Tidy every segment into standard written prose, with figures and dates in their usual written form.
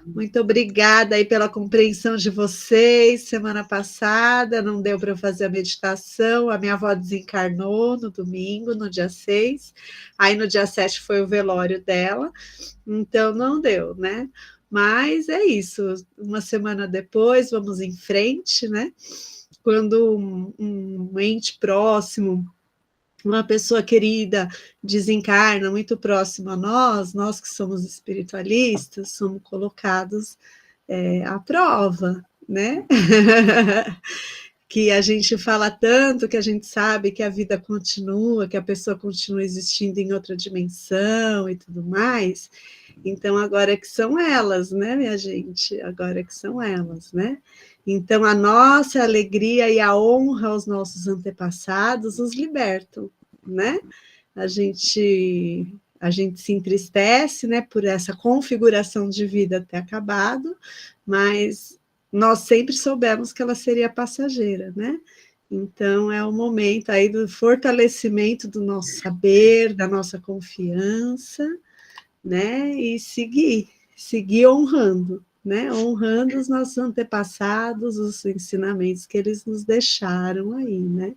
Muito obrigada aí pela compreensão de vocês. Semana passada não deu para eu fazer a meditação, a minha avó desencarnou no domingo, no dia 6. Aí no dia 7 foi o velório dela, então não deu, né? Mas é isso, uma semana depois, vamos em frente, né? Quando um ente próximo, uma pessoa querida desencarna muito próximo a nós, nós que somos espiritualistas, somos colocados à prova, né? Que a gente fala tanto, que a gente sabe que a vida continua, que a pessoa continua existindo em outra dimensão e tudo mais. Então, agora que são elas, né, minha gente? Agora que são elas, né? Então, a nossa alegria e a honra aos nossos antepassados os libertam, né? A gente se entristece, né, por essa configuração de vida ter acabado, mas nós sempre soubemos que ela seria passageira, né? Então, é o momento aí do fortalecimento do nosso saber, da nossa confiança, né? E seguir honrando, né? Honrando os nossos antepassados, os ensinamentos que eles nos deixaram aí, né?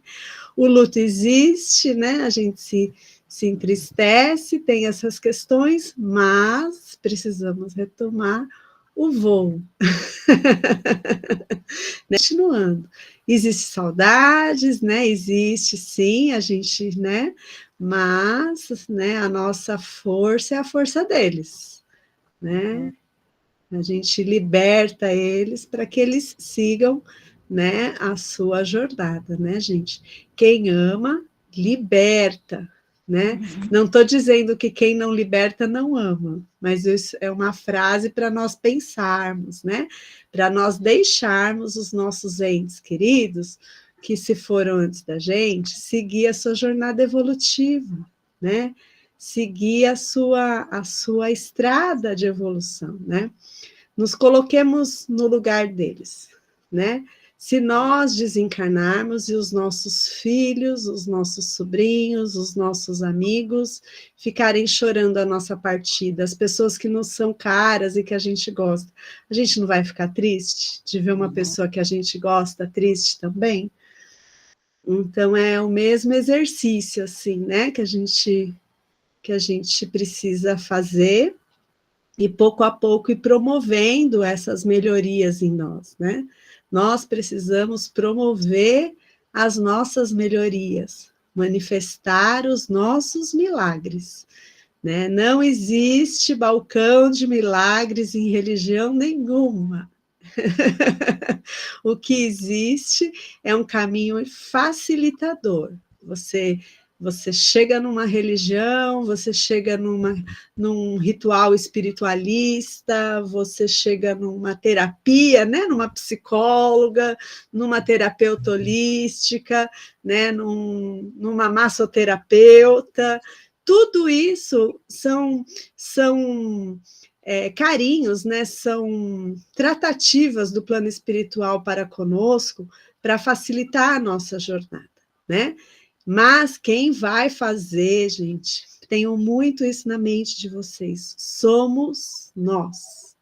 O luto existe, né? A gente se entristece, tem essas questões, mas precisamos retomar o voo. Continuando. Existe saudades, né? Existe sim, a gente, né? Mas, né, a nossa força é a força deles, né? A gente liberta eles para que eles sigam, né, a sua jornada, né, gente? Quem ama, liberta, né? Não estou dizendo que quem não liberta não ama, mas isso é uma frase para nós pensarmos, né? Para nós deixarmos os nossos entes queridos, que se foram antes da gente, seguir a sua jornada evolutiva, né? Seguir a sua estrada de evolução, né? Nos coloquemos no lugar deles, né? Se nós desencarnarmos e os nossos filhos, os nossos sobrinhos, os nossos amigos ficarem chorando a nossa partida, as pessoas que nos são caras e que a gente gosta, a gente não vai ficar triste de ver uma pessoa que a gente gosta triste também? Então é o mesmo exercício, assim, né? Que a gente precisa fazer e pouco a pouco ir promovendo essas melhorias em nós, né? Nós precisamos promover as nossas melhorias, manifestar os nossos milagres, né? Não existe balcão de milagres em religião nenhuma. O que existe é um caminho facilitador. Você chega numa religião, você chega num ritual espiritualista, você chega numa terapia, né, numa psicóloga, numa terapeuta holística, né, numa massoterapeuta. Tudo isso são carinhos, né, são tratativas do plano espiritual para conosco para facilitar a nossa jornada, né? Mas quem vai fazer, gente, tenham muito isso na mente de vocês, somos nós.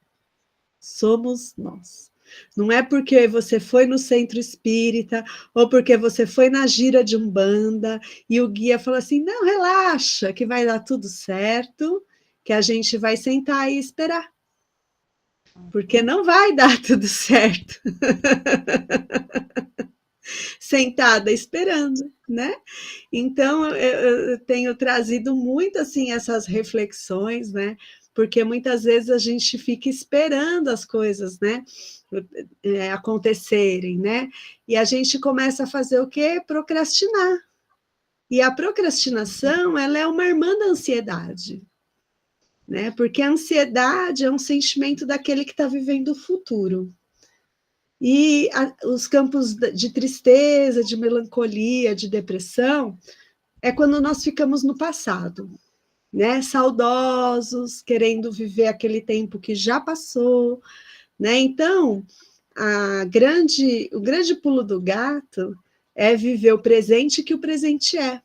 Somos nós. Não é porque você foi no centro espírita ou porque você foi na gira de Umbanda e o guia falou assim, não, relaxa, que vai dar tudo certo, que a gente vai sentar e esperar. Porque não vai dar tudo certo. Sentada esperando, né? Então, eu tenho trazido muito, assim, essas reflexões, né? Porque muitas vezes a gente fica esperando as coisas, né? Acontecerem, né? E a gente começa a fazer o quê? Procrastinar. E a procrastinação, ela é uma irmã da ansiedade, né? Porque a ansiedade é um sentimento daquele que está vivendo o futuro. E os campos de tristeza, de melancolia, de depressão, é quando nós ficamos no passado, né? Saudosos, querendo viver aquele tempo que já passou, né? Então, o grande pulo do gato é viver o presente que o presente é.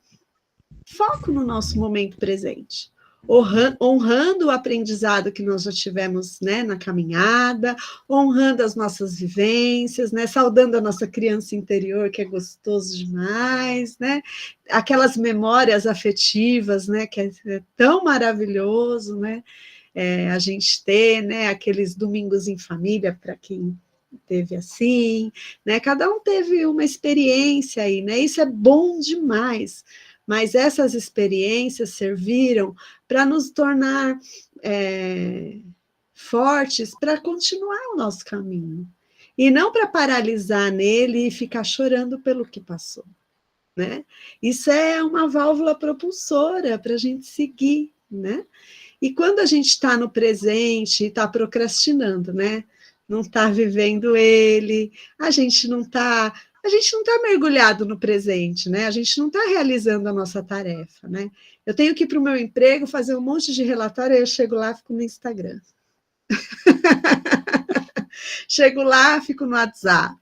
Foco no nosso momento presente. honrando o aprendizado que nós já tivemos, né, na caminhada, honrando as nossas vivências, né, saudando a nossa criança interior, que é gostoso demais, né, aquelas memórias afetivas, né, que é tão maravilhoso, né, a gente ter, né, aqueles domingos em família, para quem teve assim, né, cada um teve uma experiência aí, né, isso é bom demais, mas essas experiências serviram para nos tornar fortes para continuar o nosso caminho, e não para paralisar nele e ficar chorando pelo que passou, né? Isso é uma válvula propulsora para a gente seguir, né? E quando a gente está no presente e está procrastinando, né? Não está vivendo ele, a gente não tá mergulhado no presente, né? A gente não está realizando a nossa tarefa, né? Eu tenho que ir para o meu emprego, fazer um monte de relatório, aí eu chego lá, fico no Instagram. Chego lá, fico no WhatsApp.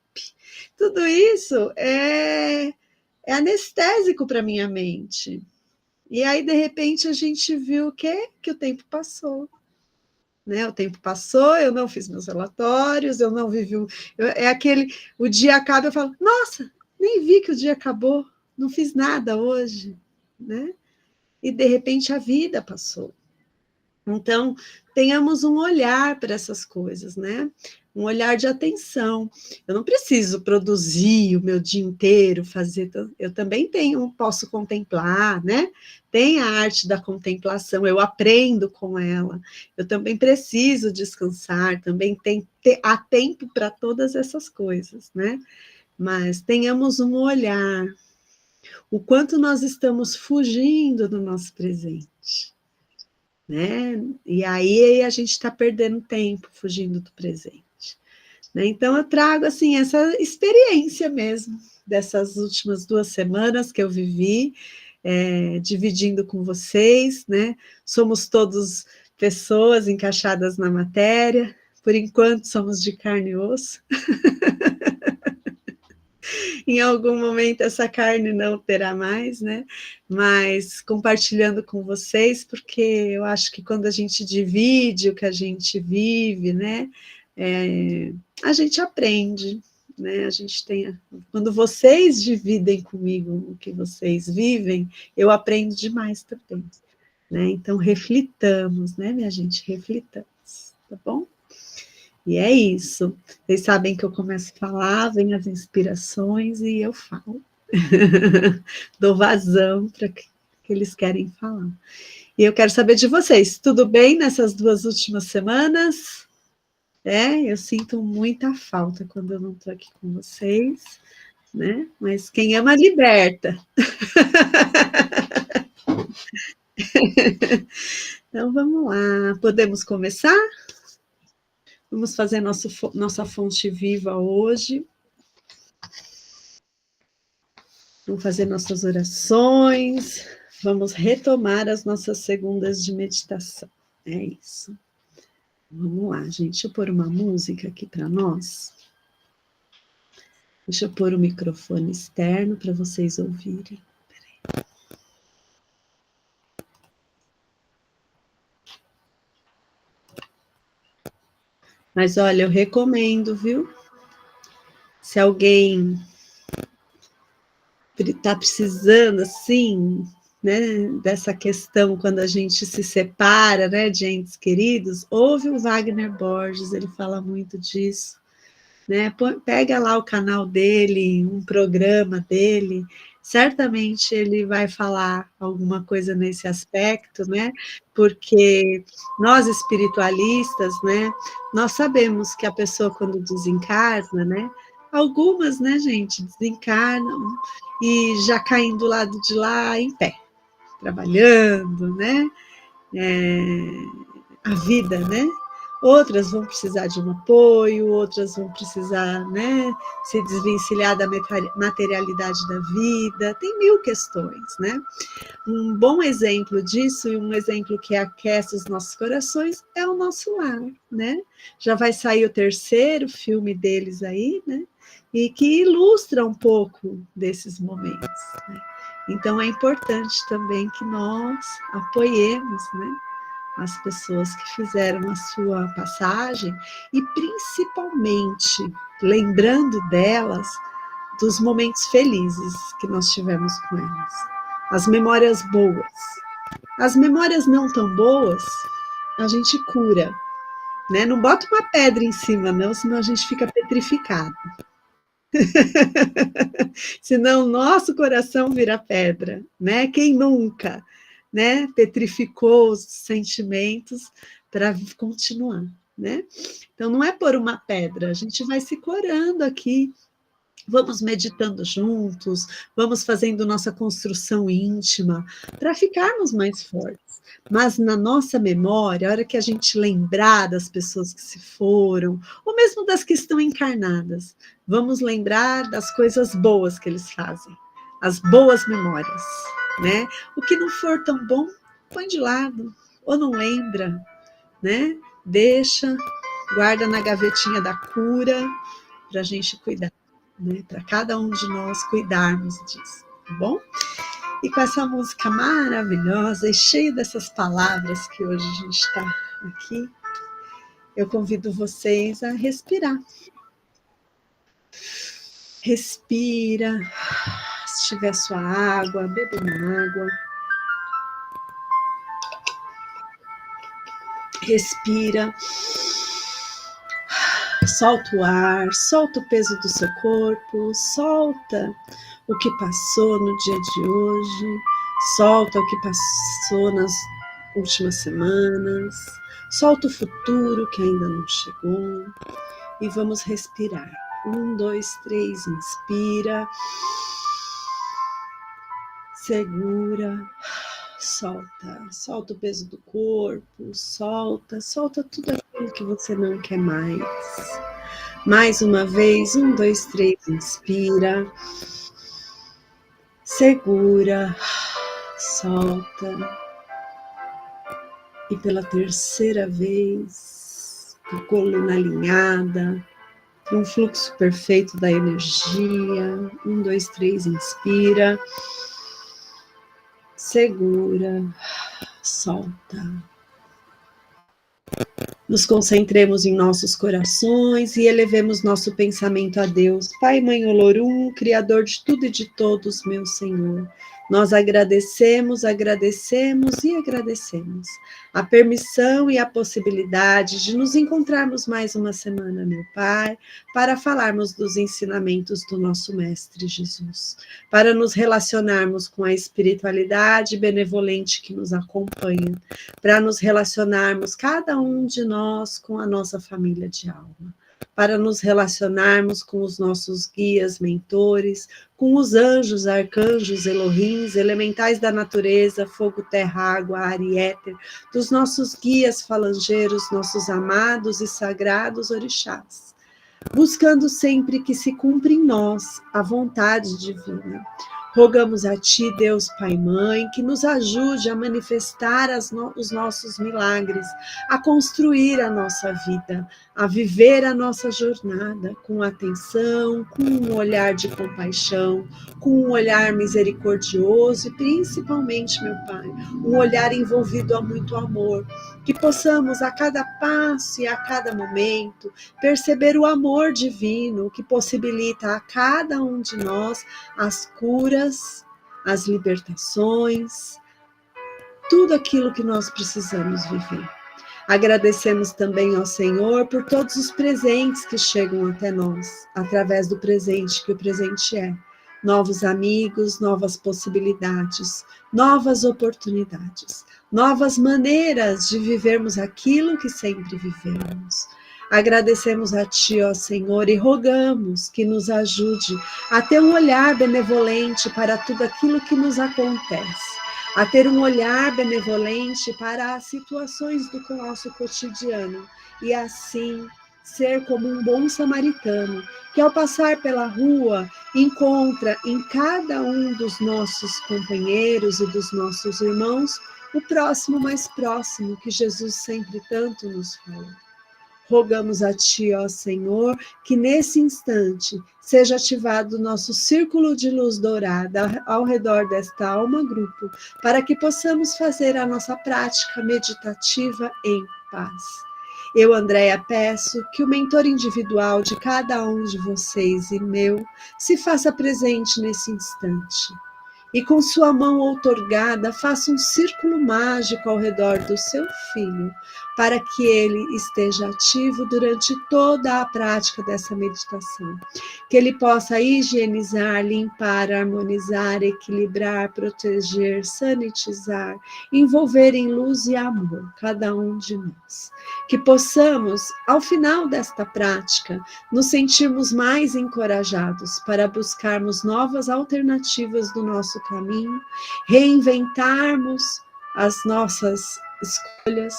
Tudo isso é anestésico para minha mente. E aí, de repente, a gente viu o quê? Que o tempo passou. Né? O tempo passou, eu não fiz meus relatórios, eu não vivi. O dia acaba, eu falo, nossa, nem vi que o dia acabou, não fiz nada hoje. Né? E de repente a vida passou. Então, tenhamos um olhar para essas coisas, né? Um olhar de atenção. Eu não preciso produzir o meu dia inteiro, fazer. Eu também posso contemplar, né? Tem a arte da contemplação, eu aprendo com ela. Eu também preciso descansar, também há tempo para todas essas coisas, né? Mas tenhamos um olhar. O quanto nós estamos fugindo do nosso presente, né? E aí a gente está perdendo tempo fugindo do presente. Né? Então eu trago assim essa experiência mesmo dessas últimas 2 semanas que eu vivi, dividindo com vocês, né? Somos todos pessoas encaixadas na matéria, por enquanto somos de carne e osso. Em algum momento essa carne não terá mais, né? Mas compartilhando com vocês, porque eu acho que quando a gente divide o que a gente vive, né? A gente aprende, né? A gente tem. Quando vocês dividem comigo o que vocês vivem, eu aprendo demais também. Né? Então, reflitamos, né, minha gente? Reflitamos, tá bom? E é isso. Vocês sabem que eu começo a falar, vem as inspirações e eu falo. Dou vazão para que eles querem falar. E eu quero saber de vocês, tudo bem nessas 2 últimas semanas? Eu sinto muita falta quando eu não estou aqui com vocês, né? Mas quem ama, liberta. Então, vamos lá. Podemos começar? Vamos fazer nossa fonte viva hoje. Vamos fazer nossas orações. Vamos retomar as nossas segundas de meditação. É isso. Vamos lá, gente. Deixa eu pôr uma música aqui para nós. Deixa eu pôr o microfone externo para vocês ouvirem. Peraí. Mas olha, eu recomendo, viu? Se alguém está precisando, assim, né, dessa questão quando a gente se separa, né, de entes queridos, ouve o Wagner Borges, ele fala muito disso, né? Pega lá o canal dele, um programa dele, certamente ele vai falar alguma coisa nesse aspecto, né? Porque nós espiritualistas, né, nós sabemos que a pessoa quando desencarna, né, algumas, né, gente, desencarnam e já caem do lado de lá em pé, trabalhando, né? A vida, né? Outras vão precisar de um apoio, outras vão precisar, né, se desvencilhar da materialidade da vida, tem mil questões, né? Um bom exemplo disso, e um exemplo que aquece os nossos corações, é o nosso lar, né? Já vai sair o 3º filme deles aí, né? E que ilustra um pouco desses momentos, né? Então é importante também que nós apoiemos, né, as pessoas que fizeram a sua passagem e principalmente lembrando delas dos momentos felizes que nós tivemos com elas, as memórias boas. As memórias não tão boas, a gente cura, né? Não bota uma pedra em cima, não, senão a gente fica petrificado. Senão o nosso coração vira pedra, né? Quem nunca, né? Petrificou os sentimentos para continuar, né? Então não é por uma pedra, a gente vai se corando aqui. Vamos meditando juntos, vamos fazendo nossa construção íntima para ficarmos mais fortes. Mas na nossa memória, a hora que a gente lembrar das pessoas que se foram, ou mesmo das que estão encarnadas, vamos lembrar das coisas boas que eles fazem, as boas memórias, né? O que não for tão bom, põe de lado, ou não lembra, né? Deixa, guarda na gavetinha da cura para a gente cuidar. Né, para cada um de nós cuidarmos disso, tá bom? E com essa música maravilhosa e cheia dessas palavras que hoje a gente está aqui, eu convido vocês a respirar. Respira, se tiver sua água, beba uma água. Respira. Solta o ar, solta o peso do seu corpo, solta o que passou no dia de hoje, solta o que passou nas últimas semanas, solta o futuro que ainda não chegou e vamos respirar. 1, 2, 3, inspira, segura, solta o peso do corpo, solta tudo aquilo que você não quer mais. Mais uma vez, 1, 2, 3, inspira, segura, solta. E pela terceira vez, a coluna alinhada, um fluxo perfeito da energia. 1, 2, 3, inspira, segura, solta. Nos concentremos em nossos corações e elevemos nosso pensamento a Deus. Pai, Mãe, Olorum, Criador de tudo e de todos, meu Senhor. Nós agradecemos a permissão e a possibilidade de nos encontrarmos mais uma semana, meu Pai, para falarmos dos ensinamentos do nosso Mestre Jesus, para nos relacionarmos com a espiritualidade benevolente que nos acompanha, para nos relacionarmos, cada um de nós, com a nossa família de alma, para nos relacionarmos com os nossos guias, mentores, com os anjos, arcanjos, Elohims, elementais da natureza, fogo, terra, água, ar e éter, dos nossos guias falangeiros, nossos amados e sagrados orixás, buscando sempre que se cumpra em nós a vontade divina. Rogamos a Ti, Deus Pai e Mãe, que nos ajude a manifestar os nossos milagres, a construir a nossa vida, a viver a nossa jornada com atenção, com um olhar de compaixão, com um olhar misericordioso e principalmente, meu Pai, um olhar envolvido a muito amor, que possamos a cada passo e a cada momento perceber o amor divino que possibilita a cada um de nós as curas, as libertações, tudo aquilo que nós precisamos viver. Agradecemos também ao Senhor por todos os presentes que chegam até nós, através do presente que o presente é. Novos amigos, novas possibilidades, novas oportunidades, novas maneiras de vivermos aquilo que sempre vivemos. Agradecemos a Ti, ó Senhor, e rogamos que nos ajude a ter um olhar benevolente para tudo aquilo que nos acontece, a ter um olhar benevolente para as situações do nosso cotidiano e assim ser como um bom samaritano, que ao passar pela rua encontra em cada um dos nossos companheiros e dos nossos irmãos o próximo mais próximo que Jesus sempre tanto nos falou. Rogamos a Ti, ó Senhor, que nesse instante seja ativado o nosso círculo de luz dourada ao redor desta alma-grupo, para que possamos fazer a nossa prática meditativa em paz. Eu, Andréia, peço que o mentor individual de cada um de vocês e meu se faça presente nesse instante. E com sua mão outorgada, faça um círculo mágico ao redor do seu filho, para que ele esteja ativo durante toda a prática dessa meditação. Que ele possa higienizar, limpar, harmonizar, equilibrar, proteger, sanitizar, envolver em luz e amor cada um de nós. Que possamos, ao final desta prática, nos sentirmos mais encorajados para buscarmos novas alternativas do nosso caminho, reinventarmos as nossas escolhas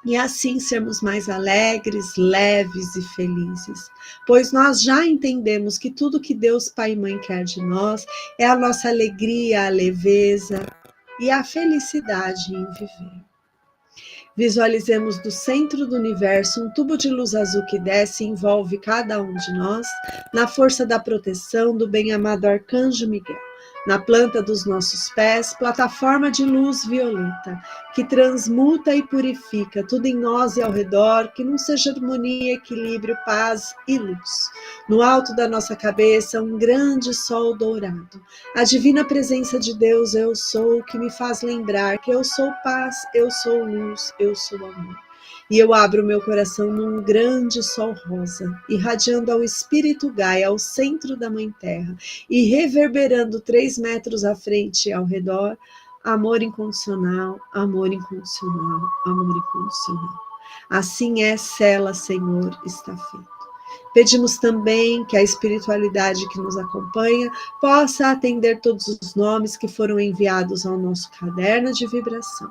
e assim sermos mais alegres, leves e felizes, pois nós já entendemos que tudo que Deus Pai e Mãe quer de nós é a nossa alegria, a leveza e a felicidade em viver. Visualizemos do centro do universo um tubo de luz azul que desce e envolve cada um de nós, na força da proteção do bem-amado Arcanjo Miguel. Na planta dos nossos pés, plataforma de luz violeta, que transmuta e purifica tudo em nós e ao redor, que não seja harmonia, equilíbrio, paz e luz. No alto da nossa cabeça, um grande sol dourado. A divina presença de Deus, eu sou, que me faz lembrar que eu sou paz, eu sou luz, eu sou amor. E eu abro meu coração num grande sol rosa, irradiando ao espírito Gaia, ao centro da Mãe Terra, e reverberando 3 metros à frente e ao redor, amor incondicional, amor incondicional, amor incondicional. Assim é, sela, Senhor, está feito. Pedimos também que a espiritualidade que nos acompanha possa atender todos os nomes que foram enviados ao nosso caderno de vibração.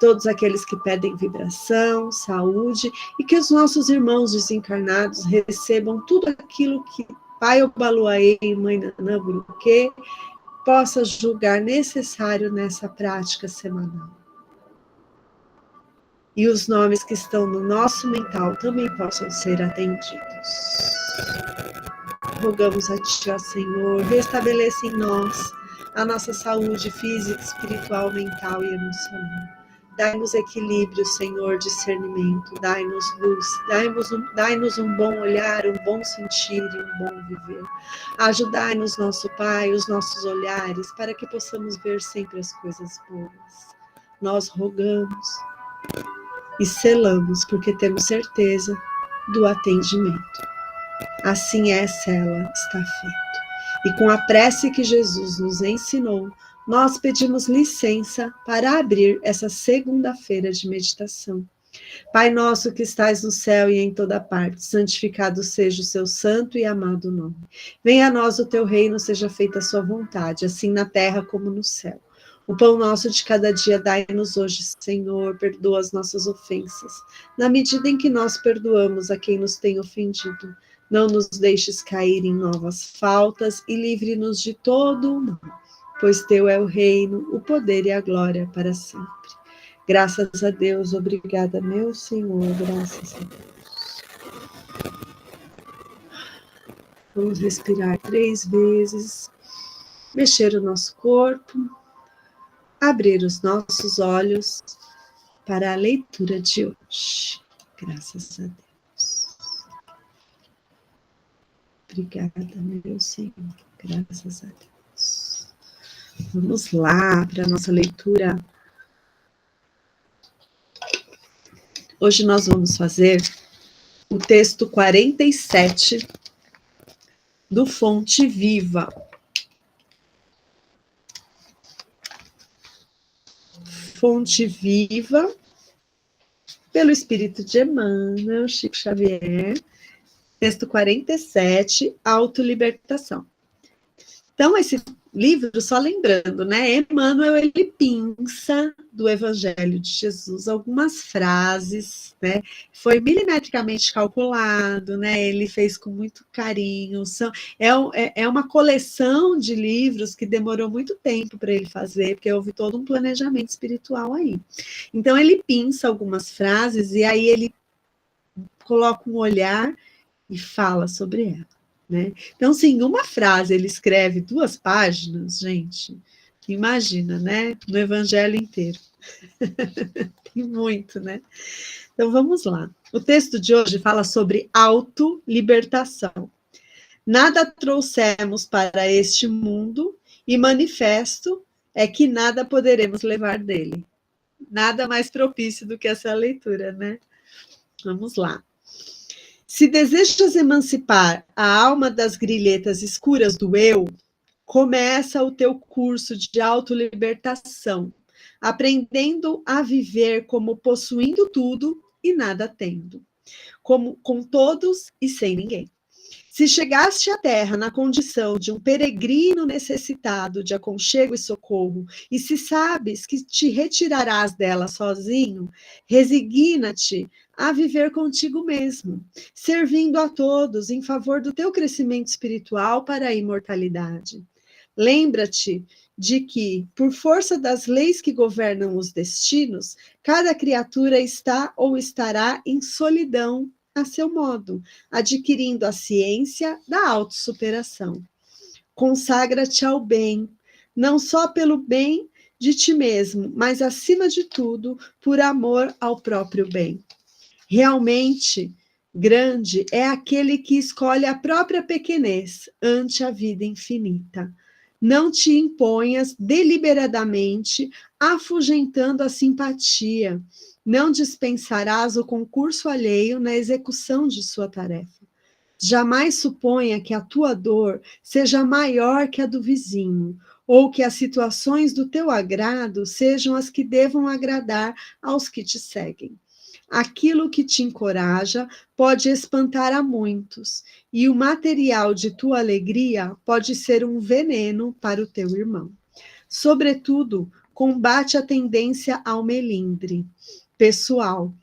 Todos aqueles que pedem vibração, saúde, e que os nossos irmãos desencarnados recebam tudo aquilo que Pai Obaluaê e Mãe Nanã Buruquê possa julgar necessário nessa prática semanal. E os nomes que estão no nosso mental também possam ser atendidos. Rogamos a Ti, ó Senhor, restabeleça em nós a nossa saúde física, espiritual, mental e emocional. Dai-nos equilíbrio, Senhor, discernimento, dai-nos luz, dai-nos um bom olhar, um bom sentir e um bom viver. Ajudai-nos, nosso Pai, os nossos olhares, para que possamos ver sempre as coisas boas. Nós rogamos e selamos, porque temos certeza do atendimento. Assim é, sela, está feito. E com a prece que Jesus nos ensinou, nós pedimos licença para abrir essa segunda-feira de meditação. Pai nosso que estais no céu e em toda parte, santificado seja o seu santo e amado nome. Venha a nós o teu reino, seja feita a sua vontade, assim na terra como no céu. O pão nosso de cada dia dai-nos hoje, Senhor, perdoa as nossas ofensas, na medida em que nós perdoamos a quem nos tem ofendido. Não nos deixes cair em novas faltas e livre-nos de todo o mal, pois teu é o reino, o poder e a glória para sempre. Graças a Deus, obrigada, meu Senhor, graças a Deus. Vamos respirar 3 vezes, mexer o nosso corpo, abrir os nossos olhos para a leitura de hoje. Graças a Deus. Obrigada, meu Senhor, graças a Deus. Vamos lá para a nossa leitura. Hoje nós vamos fazer o texto 47 do Fonte Viva. Fonte Viva, pelo Espírito de Emmanuel, Chico Xavier, texto 47, Autolibertação. Então, esse livro, só lembrando, né, Emmanuel, ele pinça do Evangelho de Jesus algumas frases, né, foi milimetricamente calculado, né, ele fez com muito carinho, é uma coleção de livros que demorou muito tempo para ele fazer, porque houve todo um planejamento espiritual aí. Então, ele pinça algumas frases e aí ele coloca um olhar e fala sobre ela, né? Então, sim, uma frase, ele escreve 2 páginas, gente, imagina, né? No evangelho inteiro. Tem muito, né? Então, vamos lá. O texto de hoje fala sobre autolibertação. Nada trouxemos para este mundo e manifesto é que nada poderemos levar dele. Nada mais propício do que essa leitura, né? Vamos lá. Se desejas emancipar a alma das grilhetas escuras do eu, começa o teu curso de autolibertação, aprendendo a viver como possuindo tudo e nada tendo, como com todos e sem ninguém. Se chegaste à terra na condição de um peregrino necessitado de aconchego e socorro, e se sabes que te retirarás dela sozinho, resigna-te a viver contigo mesmo, servindo a todos em favor do teu crescimento espiritual para a imortalidade. Lembra-te de que, por força das leis que governam os destinos, cada criatura está ou estará em solidão a seu modo, adquirindo a ciência da autossuperação. Consagra-te ao bem, não só pelo bem de ti mesmo, mas, acima de tudo, por amor ao próprio bem. Realmente grande é aquele que escolhe a própria pequenez ante a vida infinita. Não te imponhas deliberadamente, afugentando a simpatia. Não dispensarás o concurso alheio na execução de sua tarefa. Jamais suponha que a tua dor seja maior que a do vizinho, ou que as situações do teu agrado sejam as que devam agradar aos que te seguem. Aquilo que te encoraja pode espantar a muitos, e o material de tua alegria pode ser um veneno para o teu irmão. Sobretudo, combate a tendência ao melindre pessoal,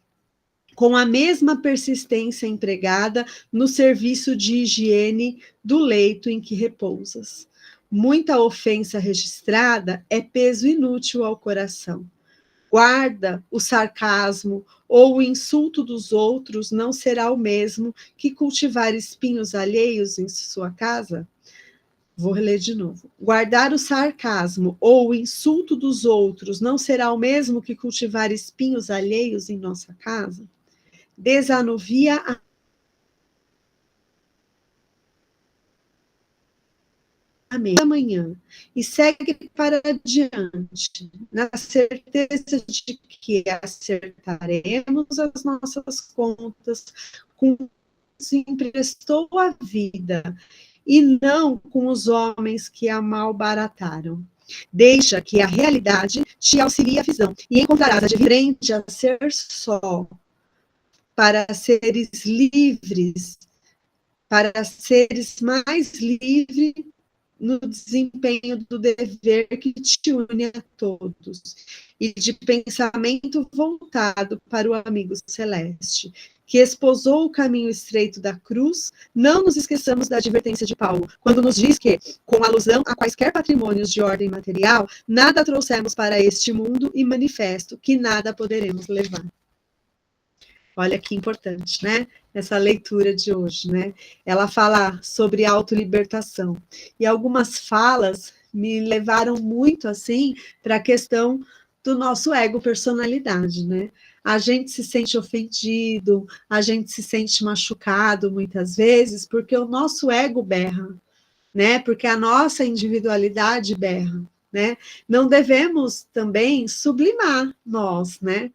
com a mesma persistência empregada no serviço de higiene do leito em que repousas. Muita ofensa registrada é peso inútil ao coração. Guarda o sarcasmo ou o insulto dos outros não será o mesmo que cultivar espinhos alheios em sua casa? Vou reler de novo. Guardar o sarcasmo ou o insulto dos outros não será o mesmo que cultivar espinhos alheios em nossa casa? Desanuvia a amanhã e segue para diante, na certeza de que acertaremos as nossas contas com quem se emprestou a vida e não com os homens que a malbarataram. Deixa que a realidade te auxilie a visão e encontrarás a diferente a ser só, para seres livres, para seres mais livres no desempenho do dever que te une a todos, e de pensamento voltado para o amigo celeste, que esposou o caminho estreito da cruz. Não nos esqueçamos da advertência de Paulo, quando nos diz que, com alusão a quaisquer patrimônios de ordem material, nada trouxemos para este mundo e manifesto que nada poderemos levar. Olha que importante, né? Essa leitura de hoje, né? Ela fala sobre autolibertação. E algumas falas me levaram muito, assim, para a questão do nosso ego personalidade, né? A gente se sente ofendido, a gente se sente machucado muitas vezes, porque o nosso ego berra, né? Porque a nossa individualidade berra, né? Não devemos também sublimar nós, né?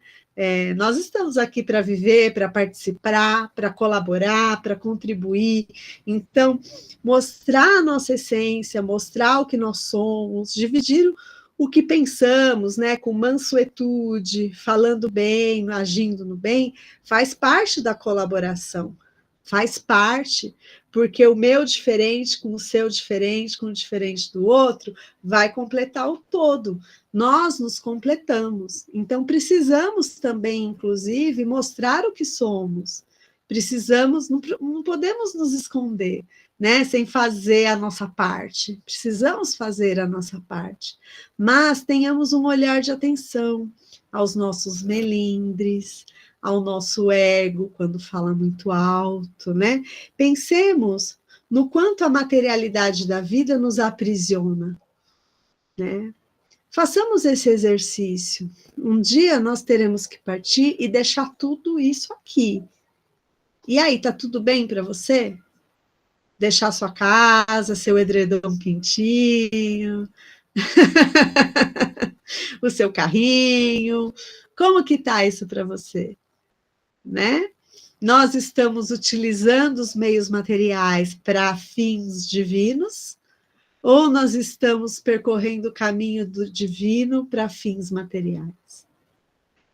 Nós estamos aqui para viver, para participar, para colaborar, para contribuir. Então, mostrar a nossa essência, mostrar o que nós somos, dividir o que pensamos, né, com mansuetude, falando bem, agindo no bem, faz parte da colaboração, faz parte, porque o meu diferente com o seu diferente, com o diferente do outro, vai completar o todo. Nós nos completamos. Então, precisamos também, inclusive, mostrar o que somos. Precisamos, não podemos nos esconder, né, sem fazer a nossa parte. Precisamos fazer a nossa parte. Mas tenhamos um olhar de atenção aos nossos melindres, ao nosso ego quando fala muito alto, né? Pensemos no quanto a materialidade da vida nos aprisiona, né? Façamos esse exercício. Um dia nós teremos que partir e deixar tudo isso aqui. E aí, tá tudo bem para você? Deixar sua casa, seu edredom quentinho, o seu carrinho. Como que tá isso para você, né? Nós estamos utilizando os meios materiais para fins divinos ou nós estamos percorrendo o caminho do divino para fins materiais?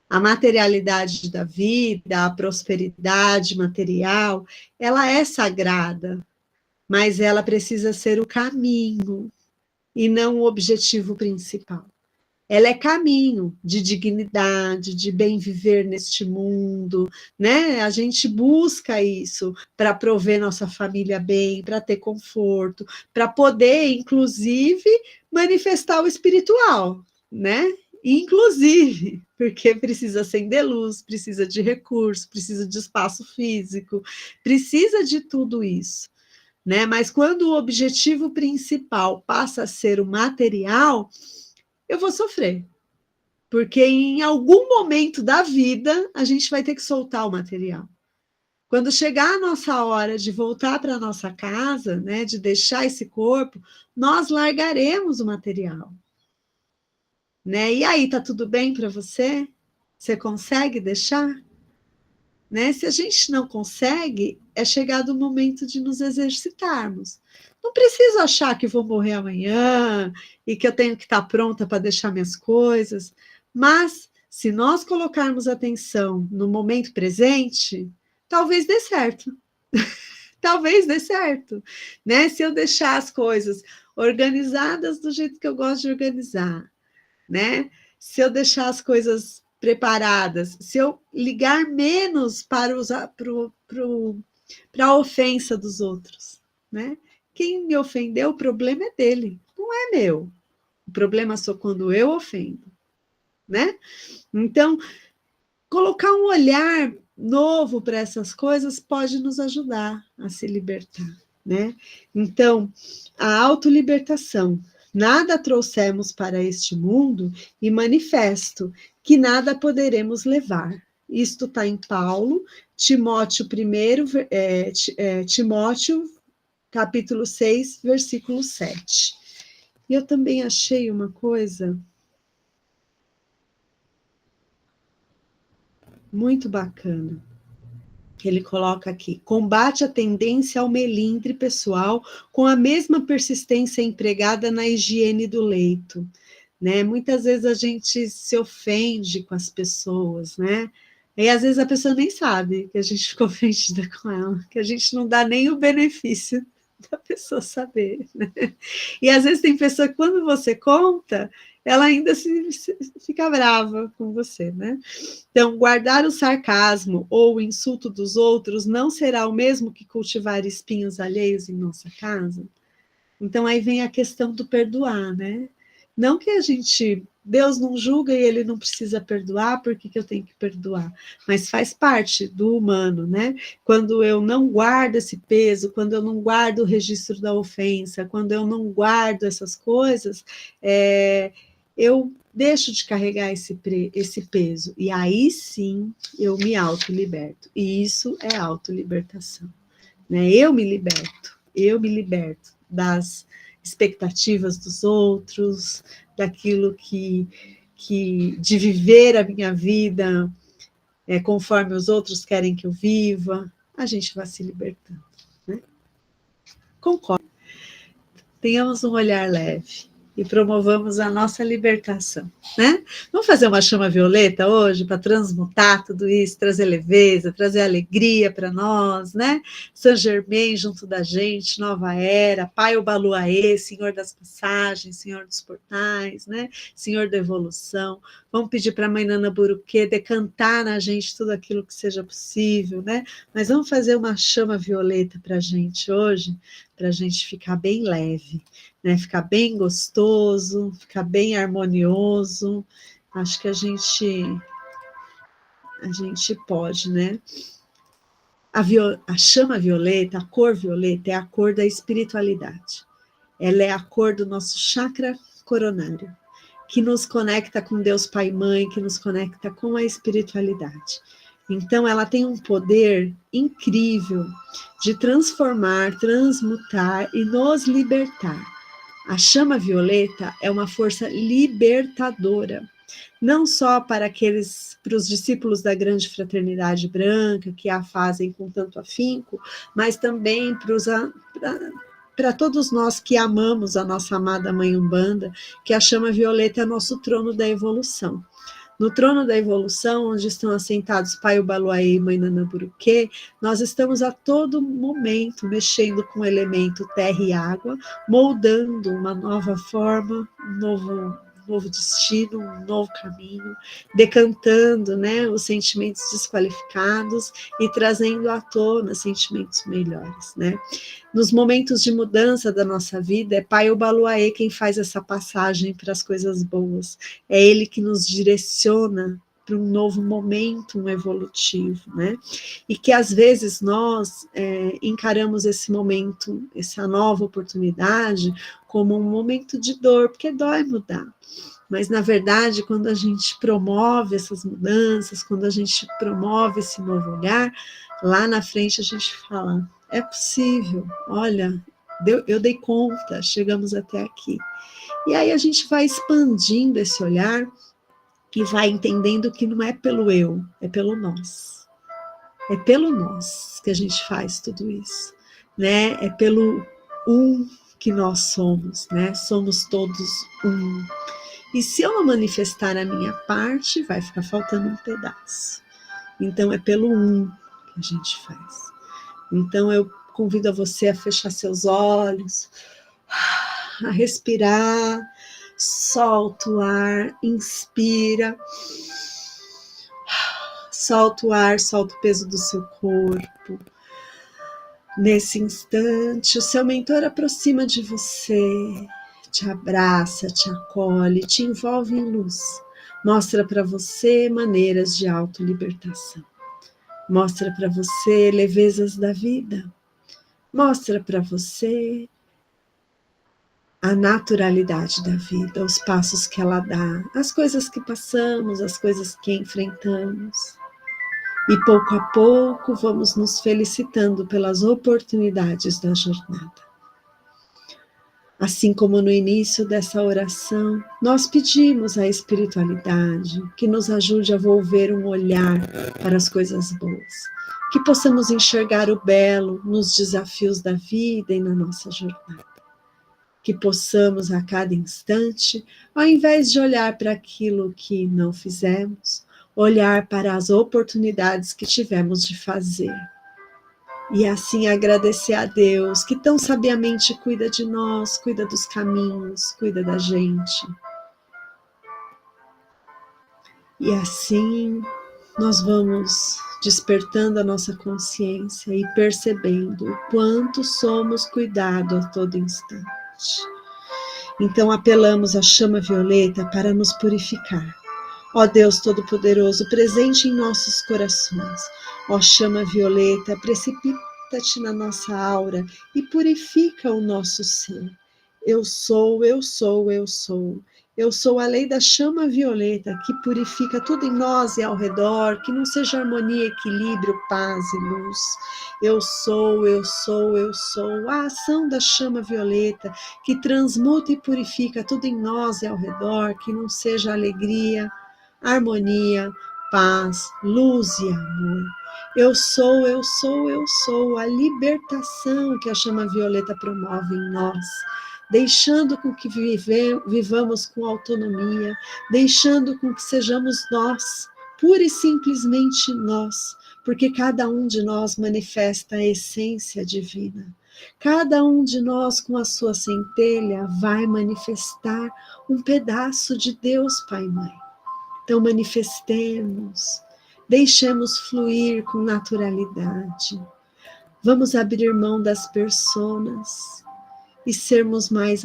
A materialidade da vida, a prosperidade material, ela é sagrada, mas ela precisa ser o caminho e não o objetivo principal. Ela é caminho de dignidade, de bem viver neste mundo, né? A gente busca isso para prover nossa família bem, para ter conforto, para poder, inclusive, manifestar o espiritual, né? Inclusive, porque precisa acender luz, precisa de recurso, precisa de espaço físico, precisa de tudo isso, né? Mas quando o objetivo principal passa a ser o material, eu vou sofrer, porque em algum momento da vida a gente vai ter que soltar o material. Quando chegar a nossa hora de voltar para a nossa casa, né, de deixar esse corpo, nós largaremos o material, né? E aí, tá tudo bem para você? Você consegue deixar? Né? Se a gente não consegue, é chegado o momento de nos exercitarmos. Não preciso achar que vou morrer amanhã e que eu tenho que estar pronta para deixar minhas coisas, mas se nós colocarmos atenção no momento presente, talvez dê certo. Talvez dê certo, né? Se eu deixar as coisas organizadas do jeito que eu gosto de organizar, né? Se eu deixar as coisas preparadas, se eu ligar menos para a ofensa dos outros, né? Quem me ofendeu, o problema é dele, não é meu. O problema só quando eu ofendo, né? Então, colocar um olhar novo para essas coisas pode nos ajudar a se libertar, né? Então, a autolibertação. Nada trouxemos para este mundo e manifesto que nada poderemos levar. Isto está em Paulo, Timóteo 1, Timóteo, capítulo 6, versículo 7. E eu também achei uma coisa muito bacana. Ele coloca aqui: combate a tendência ao melindre pessoal com a mesma persistência empregada na higiene do leito, né? Muitas vezes a gente se ofende com as pessoas, né? E às vezes a pessoa nem sabe que a gente ficou ofendida com ela, que a gente não dá nem o benefício da pessoa saber, né? E às vezes tem pessoa que quando você conta, ela ainda fica brava com você, né? Então, guardar o sarcasmo ou o insulto dos outros não será o mesmo que cultivar espinhos alheios em nossa casa? Então, aí vem a questão do perdoar, né? Não que a gente, Deus não julga e ele não precisa perdoar, por que que eu tenho que perdoar? Mas faz parte do humano, né? Quando eu não guardo esse peso, quando eu não guardo o registro da ofensa, quando eu não guardo essas coisas, eu deixo de carregar esse peso. E aí sim eu me autoliberto. E isso é autolibertação, né? Eu me liberto das expectativas dos outros, daquilo de viver a minha vida conforme os outros querem que eu viva. A gente vai se libertando, né? Concordo. Tenhamos um olhar leve e promovamos a nossa libertação, né? Vamos fazer uma chama violeta hoje para transmutar tudo isso, trazer leveza, trazer alegria para nós, né? Saint Germain junto da gente, nova era, Pai Obaluaê, Senhor das passagens, Senhor dos portais, né? Senhor da evolução. Vamos pedir para a Mãe Nana Buruquê decantar na gente tudo aquilo que seja possível, né? Mas vamos fazer uma chama violeta para a gente hoje, para a gente ficar bem leve, né? Ficar bem gostoso, ficar bem harmonioso. Acho que a gente a gente pode, né? A chama violeta, a cor violeta, é a cor da espiritualidade. Ela é a cor do nosso chakra coronário, que nos conecta com Deus Pai e Mãe, que nos conecta com a espiritualidade. Então, ela tem um poder incrível de transformar, transmutar e nos libertar. A chama violeta é uma força libertadora, não só para os discípulos da grande fraternidade branca, que a fazem com tanto afinco, mas também para todos nós que amamos a nossa amada Mãe Umbanda, que a chama violeta é nosso trono da evolução. No trono da evolução, onde estão assentados Pai Ubaluaê e Mãe Nanamburuquê, nós estamos a todo momento mexendo com o elemento terra e água, moldando uma nova forma, um novo destino, um novo caminho, decantando, né, os sentimentos desqualificados e trazendo à tona sentimentos melhores, né? Nos momentos de mudança da nossa vida, é Pai Ubaluaê quem faz essa passagem para as coisas boas. É ele que nos direciona para um novo momento, um evolutivo, né? E que às vezes nós encaramos esse momento, essa nova oportunidade, como um momento de dor, porque dói mudar. Mas, na verdade, quando a gente promove essas mudanças, quando a gente promove esse novo olhar, lá na frente a gente fala, é possível, olha, eu dei conta, chegamos até aqui. E aí a gente vai expandindo esse olhar e vai entendendo que não é pelo eu, é pelo nós. É pelo nós que a gente faz tudo isso, né? É pelo um que nós somos, né? Somos todos um. E se eu não manifestar a minha parte, vai ficar faltando um pedaço. Então é pelo um que a gente faz. Então eu convido a você a fechar seus olhos, a respirar, solta o ar, inspira, solta o ar, solta o peso do seu corpo. Nesse instante, o seu mentor aproxima de você, te abraça, te acolhe, te envolve em luz. Mostra para você maneiras de autolibertação. Mostra para você levezas da vida. Mostra para você a naturalidade da vida, os passos que ela dá, as coisas que passamos, as coisas que enfrentamos. E pouco a pouco vamos nos felicitando pelas oportunidades da jornada. Assim como no início dessa oração, nós pedimos à espiritualidade que nos ajude a volver um olhar para as coisas boas, que possamos enxergar o belo nos desafios da vida e na nossa jornada, que possamos a cada instante, ao invés de olhar para aquilo que não fizemos, olhar para as oportunidades que tivemos de fazer. E assim agradecer a Deus, que tão sabiamente cuida de nós, cuida dos caminhos, cuida da gente. E assim nós vamos despertando a nossa consciência e percebendo o quanto somos cuidados a todo instante. Então apelamos à chama violeta para nos purificar. Ó Deus Todo-Poderoso, presente em nossos corações, ó chama violeta, precipita-te na nossa aura e purifica o nosso ser. Eu sou, eu sou, eu sou. Eu sou a lei da chama violeta que purifica tudo em nós e ao redor, que não seja harmonia, equilíbrio, paz e luz. Eu sou, eu sou, eu sou. A ação da chama violeta que transmuta e purifica tudo em nós e ao redor, que não seja alegria, harmonia, paz, luz e amor. Eu sou, eu sou, eu sou a libertação que a chama violeta promove em nós, deixando com que vivamos com autonomia, deixando com que sejamos nós, pura e simplesmente nós, porque cada um de nós manifesta a essência divina. Cada um de nós, com a sua centelha, vai manifestar um pedaço de Deus, Pai e Mãe. Então manifestemos, deixemos fluir com naturalidade. Vamos abrir mão das personas e sermos mais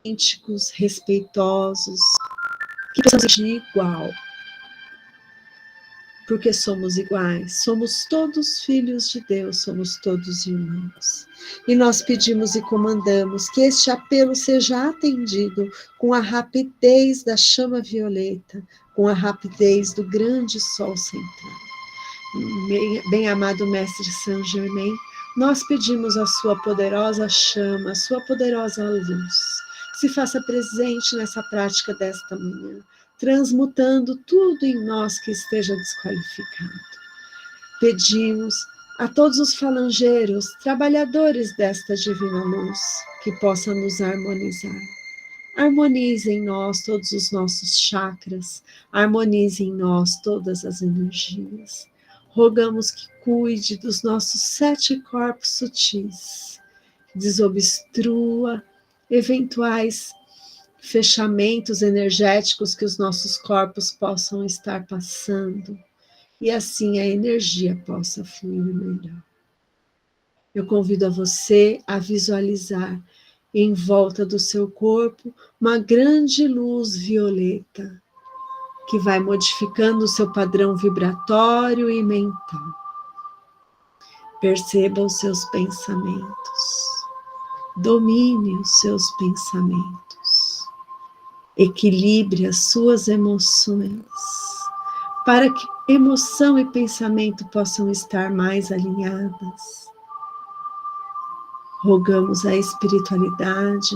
autênticos, respeitosos, que possamos agir igual, porque somos iguais, somos todos filhos de Deus, somos todos irmãos. E nós pedimos e comandamos que este apelo seja atendido com a rapidez da chama violeta, com a rapidez do grande sol central. Bem-amado Mestre Saint Germain, nós pedimos a sua poderosa chama, a sua poderosa luz, se faça presente nessa prática desta manhã, transmutando tudo em nós que esteja desqualificado. Pedimos a todos os falangeiros, trabalhadores desta divina luz, que possam nos harmonizar. Harmonize em nós todos os nossos chakras, harmonize em nós todas as energias. Rogamos que cuide dos nossos 7 corpos sutis, desobstrua eventuais fechamentos energéticos que os nossos corpos possam estar passando, e assim a energia possa fluir melhor. Eu convido a você a visualizar em volta do seu corpo uma grande luz violeta, que vai modificando o seu padrão vibratório e mental. Perceba os seus pensamentos, domine os seus pensamentos, equilibre as suas emoções, para que emoção e pensamento possam estar mais alinhadas. Rogamos à espiritualidade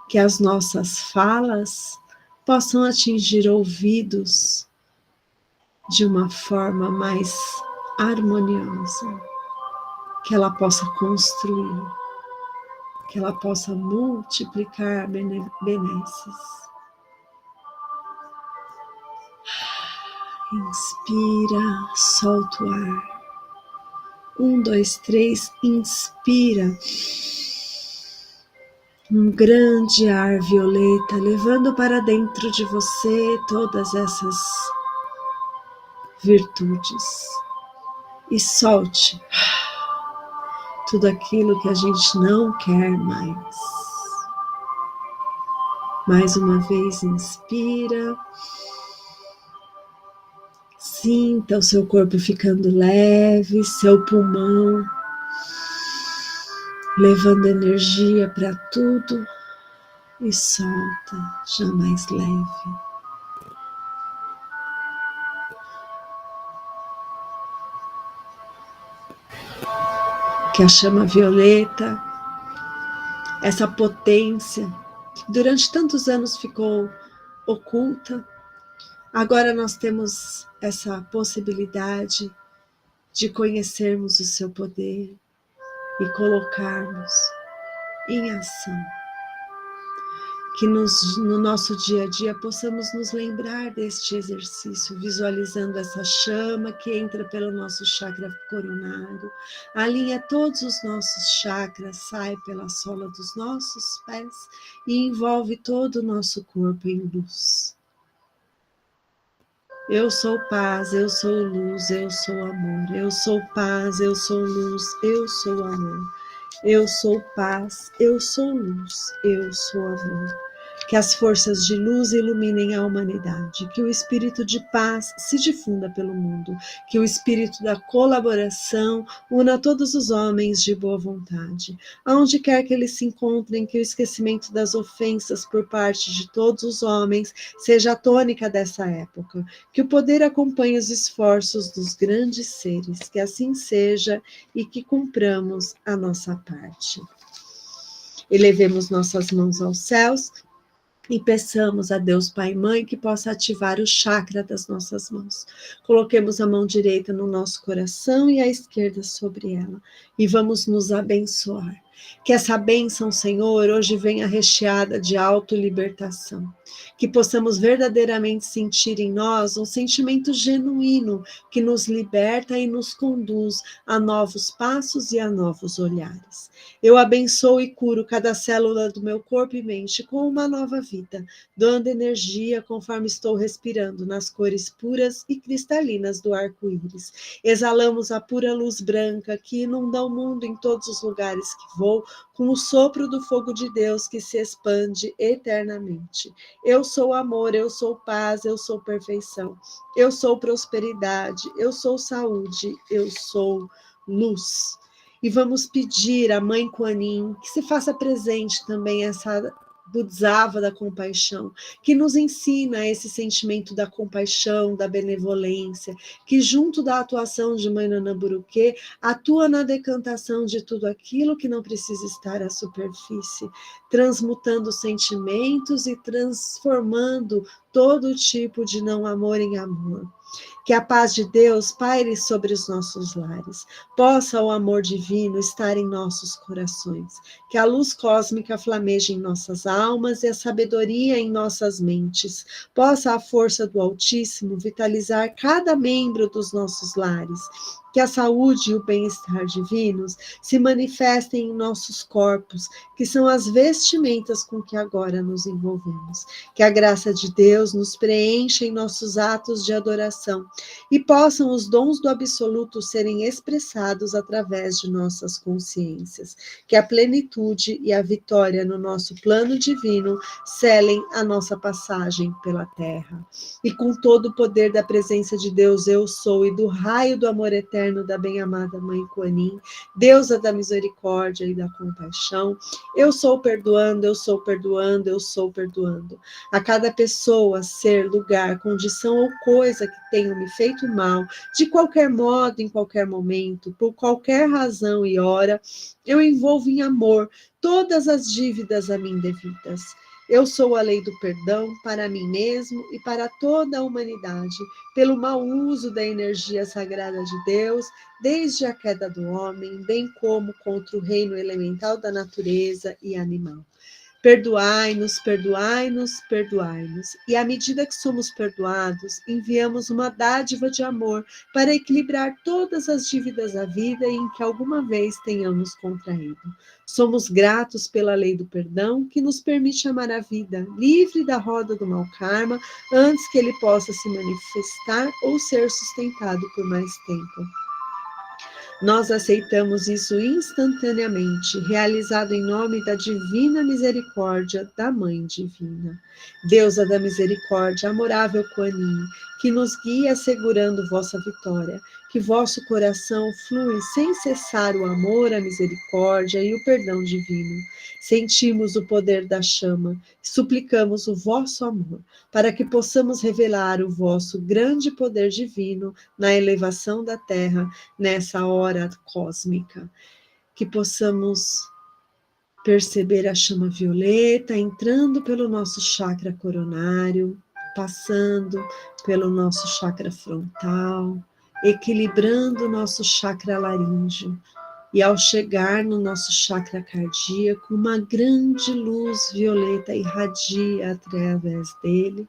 que as nossas falas possam atingir ouvidos de uma forma mais harmoniosa, que ela possa construir, que ela possa multiplicar benesses. Inspira, solta o ar. 1, 2, 3, inspira. Um grande ar violeta, levando para dentro de você todas essas virtudes. E solte tudo aquilo que a gente não quer mais. Mais uma vez, inspira. Sinta o seu corpo ficando leve, seu pulmão levando energia para tudo, e solta, já mais leve. Que a chama violeta, essa potência, que durante tantos anos ficou oculta, agora nós temos essa possibilidade de conhecermos o seu poder e colocarmos em ação. Que no nosso dia a dia possamos nos lembrar deste exercício, visualizando essa chama que entra pelo nosso chakra coronário, alinha todos os nossos chakras, sai pela sola dos nossos pés e envolve todo o nosso corpo em luz. Eu sou paz, eu sou luz, eu sou amor. Eu sou paz, eu sou luz, eu sou amor. Eu sou paz, eu sou luz, eu sou amor. Que as forças de luz iluminem a humanidade, que o espírito de paz se difunda pelo mundo, que o espírito da colaboração una todos os homens de boa vontade. Aonde quer que eles se encontrem, que o esquecimento das ofensas por parte de todos os homens seja a tônica dessa época, que o poder acompanhe os esforços dos grandes seres, que assim seja e que cumpramos a nossa parte. Elevemos nossas mãos aos céus e peçamos a Deus Pai e Mãe que possa ativar o chakra das nossas mãos. Coloquemos a mão direita no nosso coração e a esquerda sobre ela. E vamos nos abençoar. Que essa bênção, Senhor, hoje venha recheada de autolibertação. Que possamos verdadeiramente sentir em nós um sentimento genuíno que nos liberta e nos conduz a novos passos e a novos olhares. Eu abençoo e curo cada célula do meu corpo e mente com uma nova vida, dando energia conforme estou respirando nas cores puras e cristalinas do arco-íris. Exalamos a pura luz branca que inunda o mundo em todos os lugares que vou, com o sopro do fogo de Deus que se expande eternamente. Eu sou amor, eu sou paz, eu sou perfeição, eu sou prosperidade, eu sou saúde, eu sou luz. E vamos pedir à Mãe Kuan Yin que se faça presente também essa Bodhisattva da compaixão, que nos ensina esse sentimento da compaixão, da benevolência, que junto da atuação de Mãe Nanamburuque, atua na decantação de tudo aquilo que não precisa estar à superfície, transmutando sentimentos e transformando todo tipo de não amor em amor. Que a paz de Deus paire sobre os nossos lares. Possa o amor divino estar em nossos corações. Que a luz cósmica flameje em nossas almas e a sabedoria em nossas mentes. Possa a força do Altíssimo vitalizar cada membro dos nossos lares. Que a saúde e o bem-estar divinos se manifestem em nossos corpos, que são as vestimentas com que agora nos envolvemos. Que a graça de Deus nos preencha em nossos atos de adoração e possam os dons do absoluto serem expressados através de nossas consciências. Que a plenitude e a vitória no nosso plano divino selem a nossa passagem pela terra. E com todo o poder da presença de Deus, eu sou, e do raio do amor eterno da bem-amada Mãe Kuan Yin, deusa da misericórdia e da compaixão, eu sou perdoando, eu sou perdoando, eu sou perdoando. A cada pessoa, ser, lugar, condição ou coisa que tenham me feito mal, de qualquer modo, em qualquer momento, por qualquer razão e hora, eu envolvo em amor todas as dívidas a mim devidas. Eu sou a lei do perdão para mim mesmo e para toda a humanidade, pelo mau uso da energia sagrada de Deus, desde a queda do homem, bem como contra o reino elemental da natureza e animal. Perdoai-nos, perdoai-nos, perdoai-nos. E à medida que somos perdoados, enviamos uma dádiva de amor para equilibrar todas as dívidas da vida em que alguma vez tenhamos contraído. Somos gratos pela lei do perdão que nos permite amar a vida, livre da roda do mau karma, antes que ele possa se manifestar ou ser sustentado por mais tempo. Nós aceitamos isso instantaneamente, realizado em nome da divina misericórdia da Mãe Divina. Deusa da misericórdia, amorável Kuan Yin, que nos guia assegurando vossa vitória, que vosso coração flui sem cessar o amor, a misericórdia e o perdão divino. Sentimos o poder da chama, suplicamos o vosso amor, para que possamos revelar o vosso grande poder divino na elevação da terra, nessa hora cósmica, que possamos perceber a chama violeta entrando pelo nosso chakra coronário, passando pelo nosso chakra frontal, equilibrando o nosso chakra laríngeo, e ao chegar no nosso chakra cardíaco, uma grande luz violeta irradia através dele,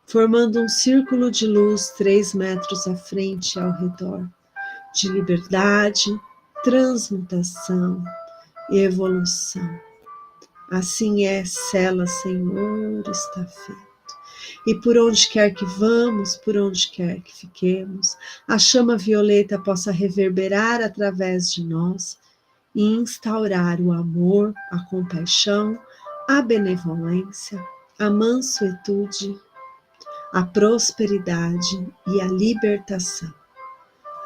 formando um círculo de luz 3 metros à frente e ao redor, de liberdade, transmutação e evolução. Assim é, sela, Senhor, está feito. E por onde quer que vamos, por onde quer que fiquemos, a chama violeta possa reverberar através de nós e instaurar o amor, a compaixão, a benevolência, a mansuetude, a prosperidade e a libertação.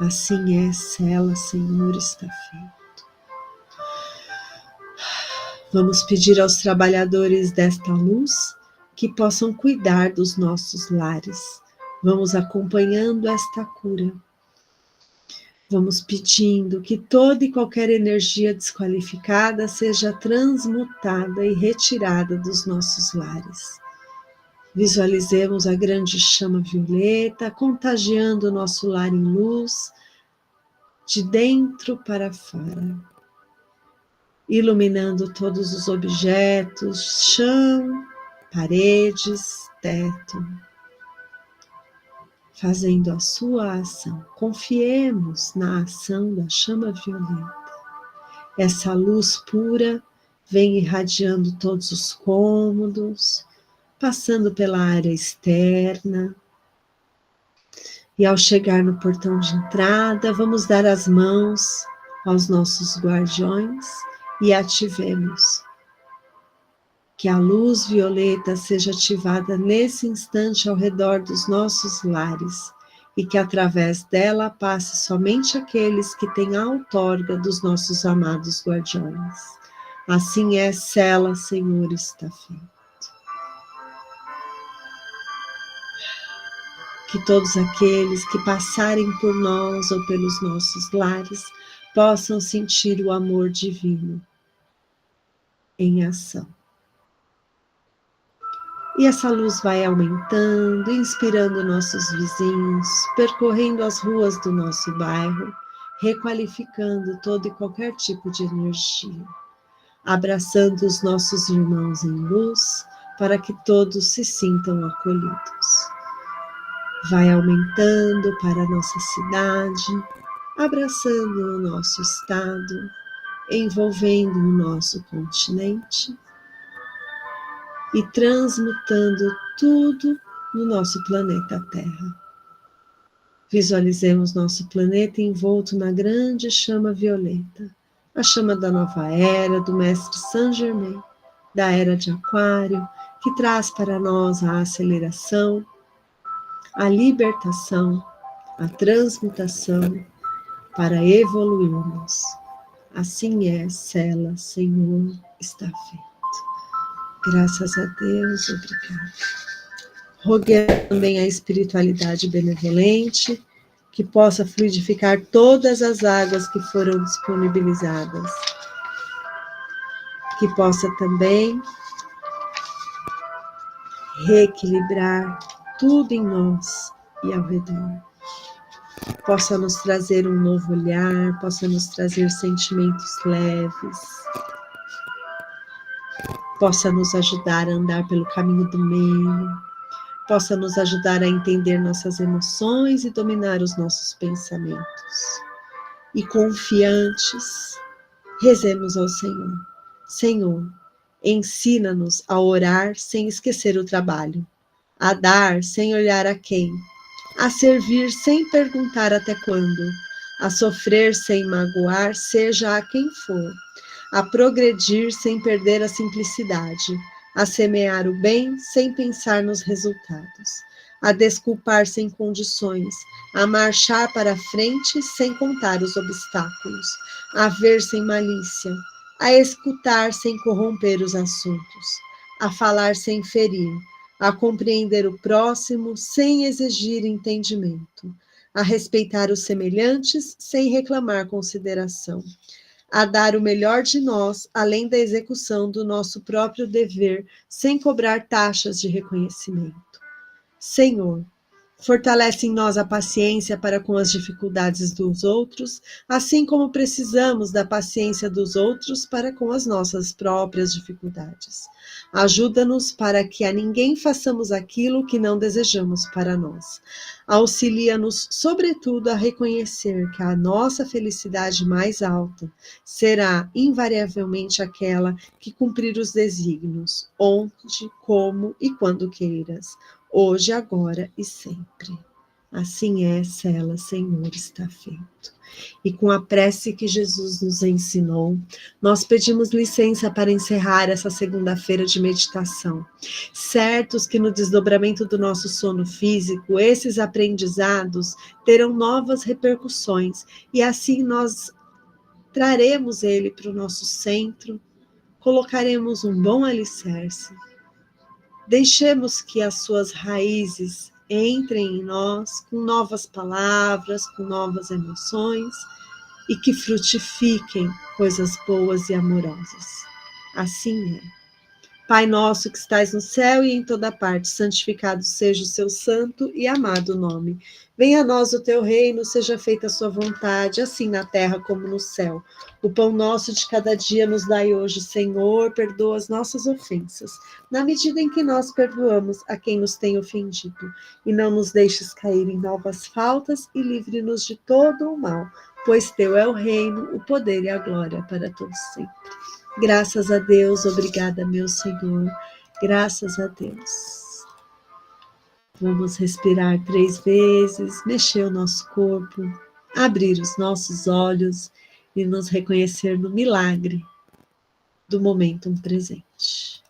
Assim é, sela, Senhor, está feito. Vamos pedir aos trabalhadores desta luz que possam cuidar dos nossos lares. Vamos acompanhando esta cura. Vamos pedindo que toda e qualquer energia desqualificada seja transmutada e retirada dos nossos lares. Visualizemos a grande chama violeta contagiando o nosso lar em luz, de dentro para fora. iluminando todos os objetos, chão, paredes, teto, fazendo a sua ação. Confiemos na ação da chama violeta. Essa luz pura vem irradiando todos os cômodos, passando pela área externa. E ao chegar no portão de entrada, vamos dar as mãos aos nossos guardiões e ativemos. Que a luz violeta seja ativada nesse instante ao redor dos nossos lares e que através dela passe somente aqueles que têm a outorga dos nossos amados guardiões. Assim é, sela, Senhor, está feito. Que todos aqueles que passarem por nós ou pelos nossos lares possam sentir o amor divino em ação. E essa luz vai aumentando, inspirando nossos vizinhos, percorrendo as ruas do nosso bairro, requalificando todo e qualquer tipo de energia, abraçando os nossos irmãos em luz, para que todos se sintam acolhidos. Vai aumentando para a nossa cidade, abraçando o nosso estado, envolvendo o nosso continente, e transmutando tudo no nosso planeta Terra. Visualizemos nosso planeta envolto na grande chama violeta, a chama da nova era, do Mestre Saint Germain, da era de Aquário, que traz para nós a aceleração, a libertação, a transmutação, para evoluirmos. Assim é, sela, Senhor, está feito. Graças a Deus, obrigada. Roguei também a espiritualidade benevolente, que possa fluidificar todas as águas que foram disponibilizadas, que possa também reequilibrar tudo em nós e ao redor, possa nos trazer um novo olhar, possa nos trazer sentimentos leves, possa nos ajudar a andar pelo caminho do meio, possa nos ajudar a entender nossas emoções e dominar os nossos pensamentos. E confiantes, rezemos ao Senhor. Senhor, ensina-nos a orar sem esquecer o trabalho, a dar sem olhar a quem, a servir sem perguntar até quando, a sofrer sem magoar, seja a quem for, a progredir sem perder a simplicidade, a semear o bem sem pensar nos resultados, a desculpar sem condições, a marchar para frente sem contar os obstáculos, a ver sem malícia, a escutar sem corromper os assuntos, a falar sem ferir, a compreender o próximo sem exigir entendimento, a respeitar os semelhantes sem reclamar consideração, a dar o melhor de nós, além da execução do nosso próprio dever, sem cobrar taxas de reconhecimento. Senhor, fortalece em nós a paciência para com as dificuldades dos outros, assim como precisamos da paciência dos outros para com as nossas próprias dificuldades. Ajuda-nos para que a ninguém façamos aquilo que não desejamos para nós. Auxilia-nos, sobretudo, a reconhecer que a nossa felicidade mais alta será invariavelmente aquela que cumprir os desígnios, onde, como e quando queiras, hoje, agora e sempre. Assim é, sela, Senhor, está feito. E com a prece que Jesus nos ensinou, nós pedimos licença para encerrar essa segunda-feira de meditação, certos que no desdobramento do nosso sono físico, esses aprendizados terão novas repercussões, e assim nós traremos ele para o nosso centro, colocaremos um bom alicerce, deixemos que as suas raízes entrem em nós com novas palavras, com novas emoções e que frutifiquem coisas boas e amorosas. Assim é. Pai nosso que estais no céu e em toda parte, santificado seja o seu santo e amado nome. Venha a nós o teu reino, seja feita a sua vontade, assim na terra como no céu. O pão nosso de cada dia nos dai hoje, Senhor, perdoa as nossas ofensas, na medida em que nós perdoamos a quem nos tem ofendido. E não nos deixes cair em novas faltas e livre-nos de todo o mal, pois teu é o reino, o poder e a glória para todos sempre. Graças a Deus, obrigada, meu Senhor. Graças a Deus. Vamos respirar 3 vezes, mexer o nosso corpo, abrir os nossos olhos e nos reconhecer no milagre do momento presente.